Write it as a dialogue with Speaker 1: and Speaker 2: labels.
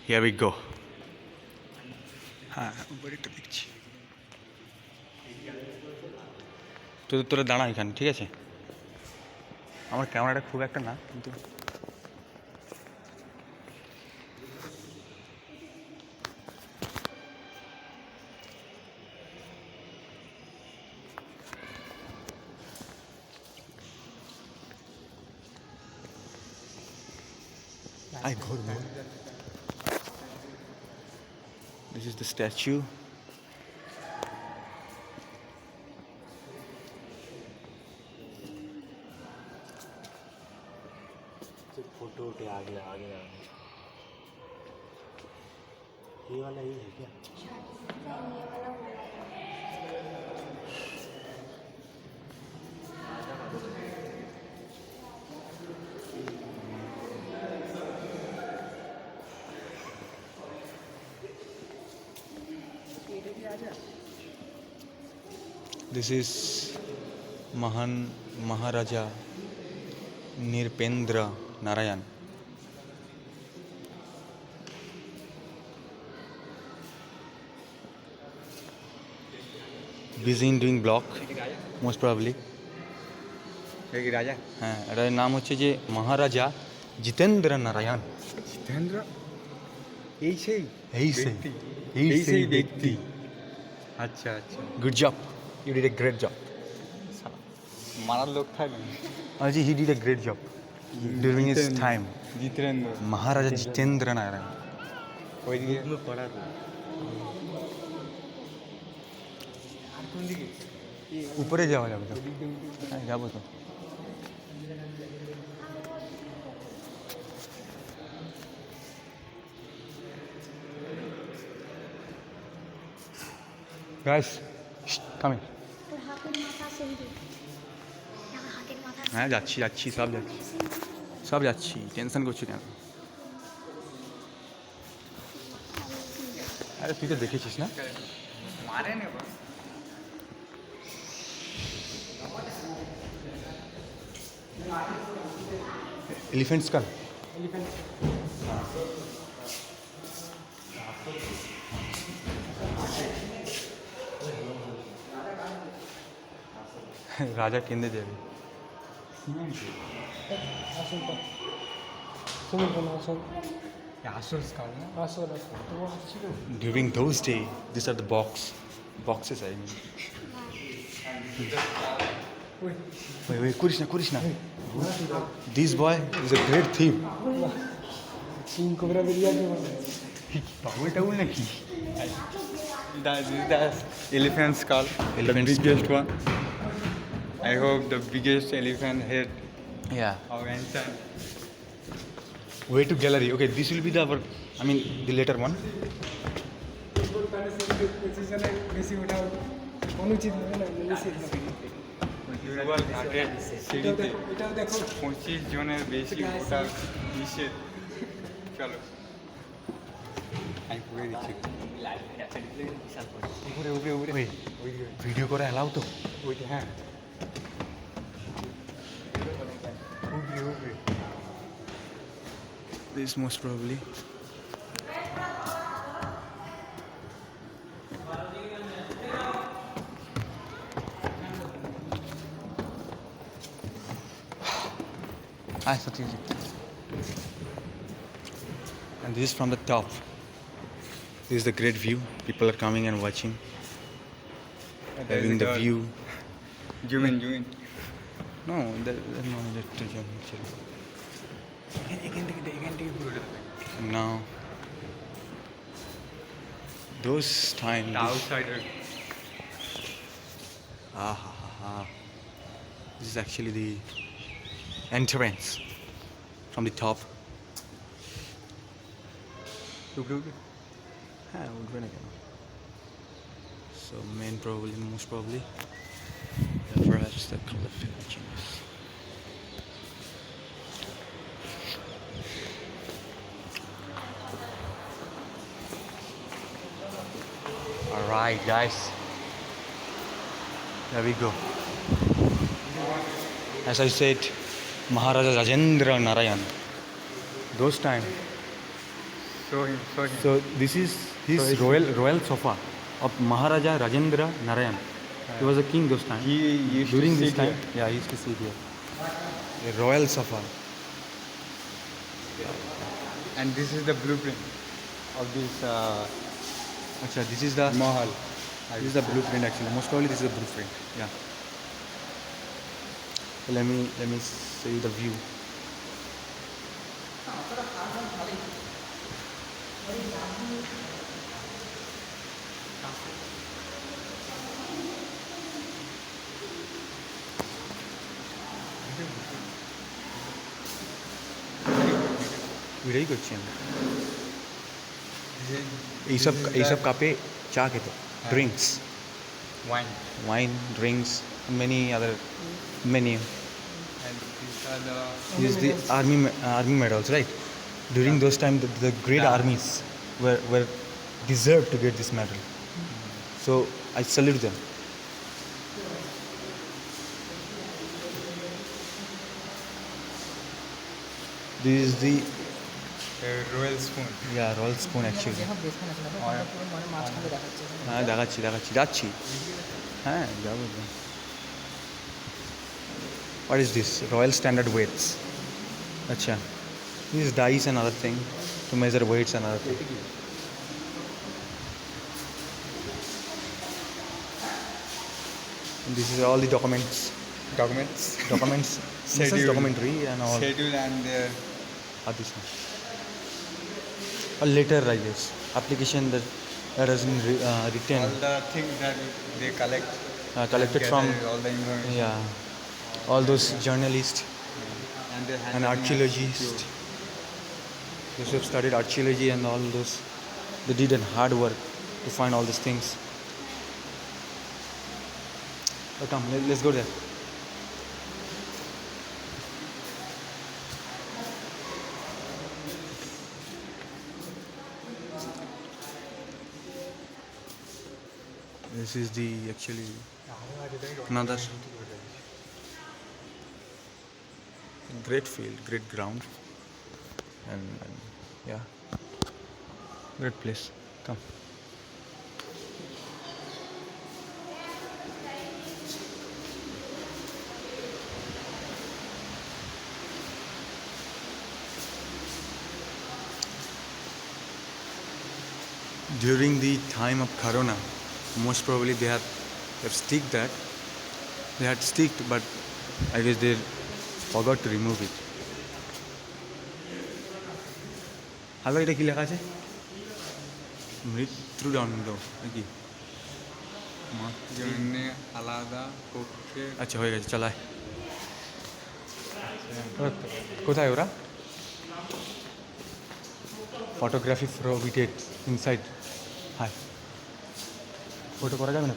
Speaker 1: Here we go. হ্যাঁ উপরেটা দেখছি। তোরা দাঁড়া এখানে, ঠিক আছে? আমার ক্যামেরাটা খুব একটা না, কিন্তু This is the statue.
Speaker 2: Photo उठे आगे आगे ये वाला ही है क्या?
Speaker 1: This is Maharaja Nirpendra Narayan. Busy in doing block, most probably.
Speaker 2: राजा
Speaker 1: হ্যাঁ, এটার নাম হচ্ছে যে মহারাজা জিতেন্দ্র নারায়ণ।
Speaker 2: जितेंद्र এই সেই
Speaker 1: এই ব্যক্তি।
Speaker 2: আচ্ছা আচ্ছা
Speaker 1: Good job. You did a great job.
Speaker 2: মারার লোক থাকে
Speaker 1: Aji, he did a great job during his time.
Speaker 2: Jitendra
Speaker 1: Maharaja Jitendra Narayan.
Speaker 2: ওইদিকে পড়া তো আর কোন দিকে
Speaker 1: উপরে যাওয়া যাবে তো? হ্যাঁ যাবো তো। Guys, come here. হ্যাঁ যাচ্ছি সব যাচ্ছি, টেনশন করছি কেন? আরে তুই তো দেখেছিস না?
Speaker 2: মারে না
Speaker 1: এলিফেন্ট স্কাল। রাজা কেন্দ্রে যাবে। During those days, these are the boxes. I mean. Wait, Krishna. This boy is a great thief. Power নাকি?
Speaker 2: The elephant skull, the biggest one. I hope the biggest elephant head
Speaker 1: Yeah.
Speaker 2: of ancient.
Speaker 1: Way to gallery. Okay, this will be the later one.
Speaker 2: উজ্জ্বল ঘাটের সিঁড়িতে 25 জনের বেশি ওঠার নিষেধ। চলো আমি পুরে দিচ্ছি উপরে
Speaker 1: ভিডিও করে অ্যালাউ তো?
Speaker 2: ওইটা হ্যাঁ উপরে
Speaker 1: This most probably. And this is from the top. This is the great view. People are coming and watching, having the view.
Speaker 2: Zoom in.
Speaker 1: No, there's no electric. Now, those times.
Speaker 2: The outsider.
Speaker 1: This is actually the entrance from the top. So most probably, perhaps the color changes. Alright guys, there we go. As I said, Maharaja Rajendra Narayan, those time
Speaker 2: Show him, show him.
Speaker 1: So this is his
Speaker 2: So his-
Speaker 1: royal sofa of Maharaja Rajendra Narayan. He was a king those time.
Speaker 2: He used
Speaker 1: During
Speaker 2: to
Speaker 1: this
Speaker 2: sit
Speaker 1: time,
Speaker 2: here.
Speaker 1: yeah, he used to sit here. A royal sofa.
Speaker 2: And this is the blueprint of this
Speaker 1: Acha, this is the
Speaker 2: Mahal.
Speaker 1: this is the blueprint actually. Most probably this is the blueprint. Yeah. Let me show you the view. ভিডিওই করছি আমি এইসব কাপে চা খেত drinks
Speaker 2: Wine.
Speaker 1: wine drinks many other menu.
Speaker 2: And these are the
Speaker 1: This is the army medals, right? During those time the great
Speaker 2: Yeah.
Speaker 1: armies were deserved to get this medal. So I salute them. This is the
Speaker 2: royal spoon.
Speaker 1: royal spoon actually. হ্যাঁ দেখাচ্ছি যাচ্ছি হ্যাঁ যাবো তো। What is this? Royal standard weights. Acha. These dice and other thing to measure weights and other thing. And this is all the documents.
Speaker 2: Documents.
Speaker 1: Documents. This is
Speaker 2: Schedule.
Speaker 1: documentary and all.
Speaker 2: Schedule and their
Speaker 1: This one. A letter like this. Application that has been written,
Speaker 2: all the things that they collect.
Speaker 1: collected from
Speaker 2: gather all the information.
Speaker 1: all those journalists
Speaker 2: And they hand
Speaker 1: and
Speaker 2: it in
Speaker 1: archaeologists. Those who have studied archaeology and all those, they did a hard work to find all these things. Oh, come, let's go there. This is the actually another great field, great ground, and yeah, great place. Come. During the time of Corona, most probably they have sticked that. They had sticked, but I guess they forgot to remove it. Hello, এটা কি লেখা আছে? মৃত্যুদণ্ড নাকি?
Speaker 2: জন্যে আলাদা কক্ষে
Speaker 1: আচ্ছা, হয়ে গেছে, চালায়। কোথায় ওরা? Photography prohibited inside. Hi, photo করা যাবে না?